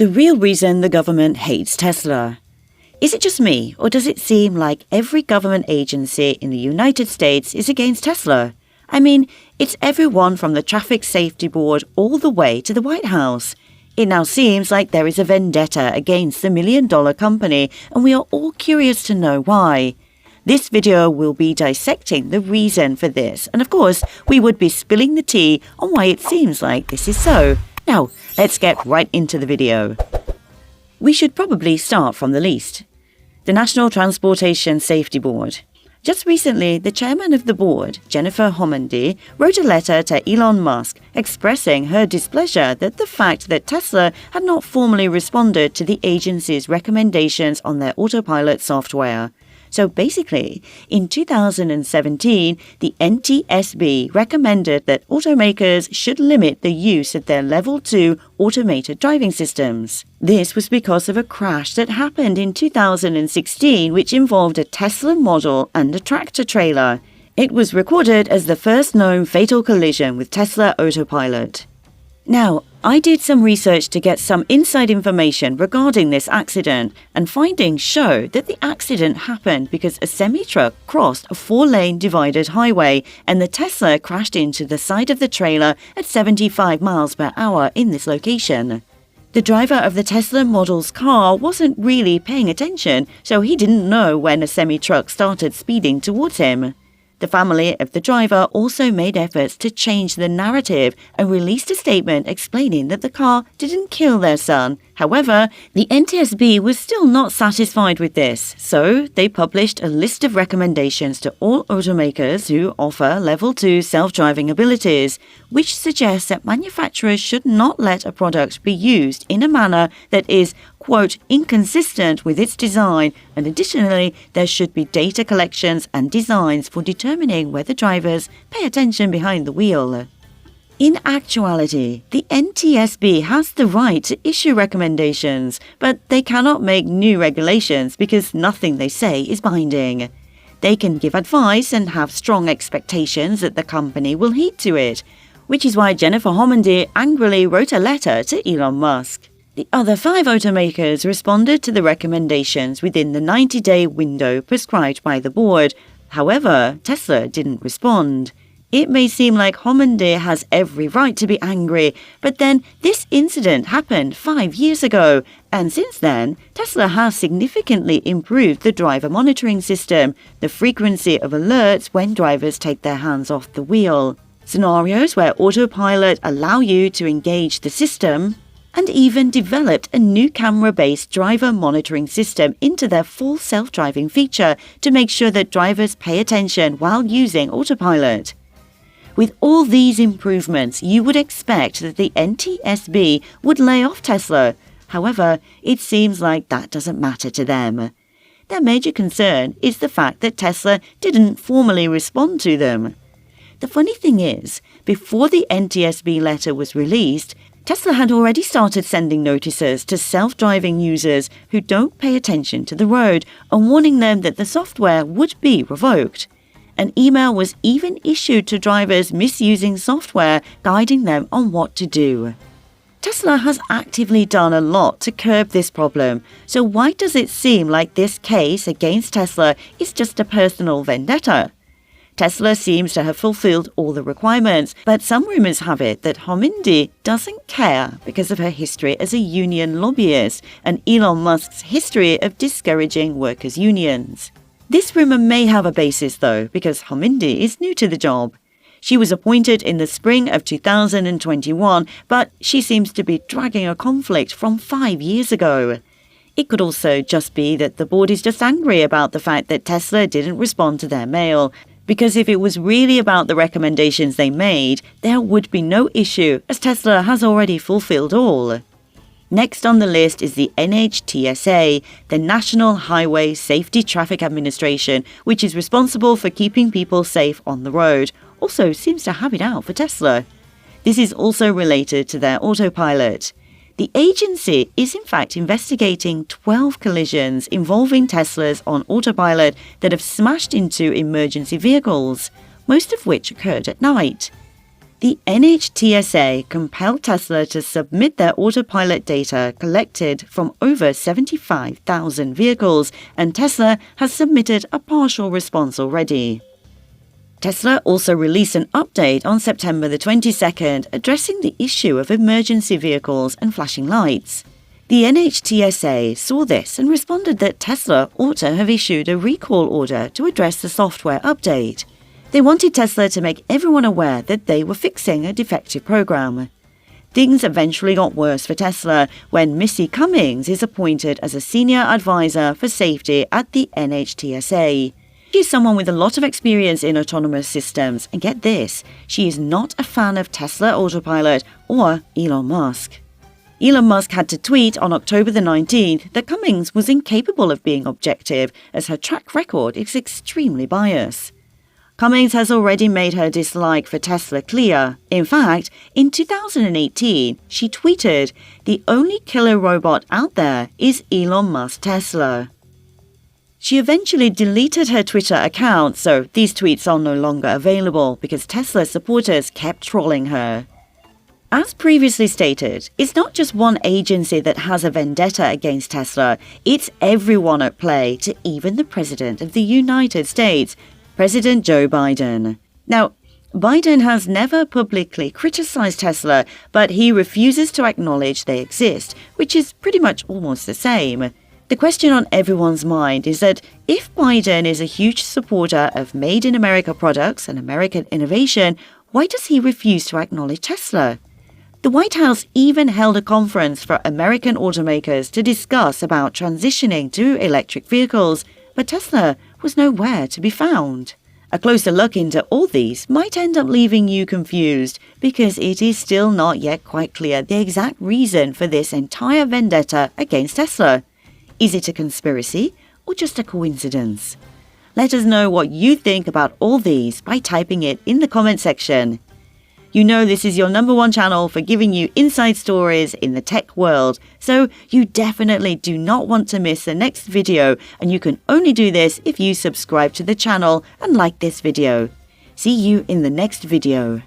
The real reason the government hates Tesla. Is it just me, or does it seem like every government agency in the United States is against Tesla? I mean, it's everyone from the Traffic Safety Board all the way to the White House. It now seems like there is a vendetta against the million-dollar company, and we are all curious to know why. This video will be dissecting the reason for this, and of course, we would be spilling the tea on why it seems like this is so. Now, let's get right into the video. We should probably start from the least. The National Transportation Safety Board. Just recently, the chairman of the board, Jennifer Homendy, wrote a letter to Elon Musk expressing her displeasure that the fact that Tesla had not formally responded to the agency's recommendations on their autopilot software. So basically, in 2017, the NTSB recommended that automakers should limit the use of their Level 2 automated driving systems. This was because of a crash that happened in 2016, which involved a Tesla Model and a tractor-trailer. It was recorded as the first known fatal collision with Tesla Autopilot. Now, I did some research to get some inside information regarding this accident, and findings show that the accident happened because a semi-truck crossed a 4-lane divided highway and the Tesla crashed into the side of the trailer at 75 miles per hour in this location. The driver of the Tesla Model's car wasn't really paying attention, so he didn't know when a semi-truck started speeding towards him. The family of the driver also made efforts to change the narrative and released a statement explaining that the car didn't kill their son. However, the NTSB was still not satisfied with this, so they published a list of recommendations to all automakers who offer Level 2 self-driving abilities, which suggests that manufacturers should not let a product be used in a manner that is, quote, inconsistent with its design, and additionally, there should be data collections and designs for determining whether drivers pay attention behind the wheel. In actuality, the NTSB has the right to issue recommendations, but they cannot make new regulations because nothing they say is binding. They can give advice and have strong expectations that the company will heed to it, which is why Jennifer Homendy angrily wrote a letter to Elon Musk. The other 5 automakers responded to the recommendations within the 90-day window prescribed by the board. However, Tesla didn't respond. It may seem like Homendy has every right to be angry, but then this incident happened 5 years ago, and since then, Tesla has significantly improved the driver monitoring system, the frequency of alerts when drivers take their hands off the wheel, scenarios where autopilot allow you to engage the system, and even developed a new camera-based driver monitoring system into their full self-driving feature to make sure that drivers pay attention while using autopilot. With all these improvements, you would expect that the NTSB would lay off Tesla. However, it seems like that doesn't matter to them. Their major concern is the fact that Tesla didn't formally respond to them. The funny thing is, before the NTSB letter was released, Tesla had already started sending notices to self-driving users who don't pay attention to the road and warning them that the software would be revoked. An email was even issued to drivers misusing software, guiding them on what to do. Tesla has actively done a lot to curb this problem, so why does it seem like this case against Tesla is just a personal vendetta? Tesla seems to have fulfilled all the requirements, but some rumors have it that Homendy doesn't care because of her history as a union lobbyist and Elon Musk's history of discouraging workers' unions. This rumor may have a basis, though, because Homendy is new to the job. She was appointed in the spring of 2021, but she seems to be dragging a conflict from 5 years ago. It could also just be that the board is just angry about the fact that Tesla didn't respond to their mail, because if it was really about the recommendations they made, there would be no issue, as Tesla has already fulfilled all. Next on the list is the NHTSA, the National Highway Safety Traffic Administration, which is responsible for keeping people safe on the road, also seems to have it out for Tesla. This is also related to their autopilot. The agency is in fact investigating 12 collisions involving Teslas on autopilot that have smashed into emergency vehicles, most of which occurred at night. The NHTSA compelled Tesla to submit their autopilot data collected from over 75,000 vehicles, and Tesla has submitted a partial response already. Tesla also released an update on September the 22nd addressing the issue of emergency vehicles and flashing lights. The NHTSA saw this and responded that Tesla ought to have issued a recall order to address the software update. They wanted Tesla to make everyone aware that they were fixing a defective program. Things eventually got worse for Tesla when Missy Cummings is appointed as a senior advisor for safety at the NHTSA. She's someone with a lot of experience in autonomous systems, and get this, she is not a fan of Tesla Autopilot or Elon Musk. Elon Musk had to tweet on October the 19th that Cummings was incapable of being objective as her track record is extremely biased. Cummings has already made her dislike for Tesla clear. In fact, in 2018, she tweeted, "The only killer robot out there is Elon Musk's Tesla." She eventually deleted her Twitter account, so these tweets are no longer available because Tesla supporters kept trolling her. As previously stated, it's not just one agency that has a vendetta against Tesla, it's everyone at play, to even the President of the United States, President Joe Biden. Now, Biden has never publicly criticized Tesla, but he refuses to acknowledge they exist, which is pretty much almost the same. The question on everyone's mind is that if Biden is a huge supporter of Made in America products and American innovation, why does he refuse to acknowledge Tesla? The White House even held a conference for American automakers to discuss about transitioning to electric vehicles, but Tesla was nowhere to be found. A closer look into all these might end up leaving you confused because it is still not yet quite clear the exact reason for this entire vendetta against Tesla. Is it a conspiracy or just a coincidence? Let us know what you think about all these by typing it in the comment section. You know this is your #1 channel for giving you inside stories in the tech world, so you definitely do not want to miss the next video, and you can only do this if you subscribe to the channel and like this video. See you in the next video.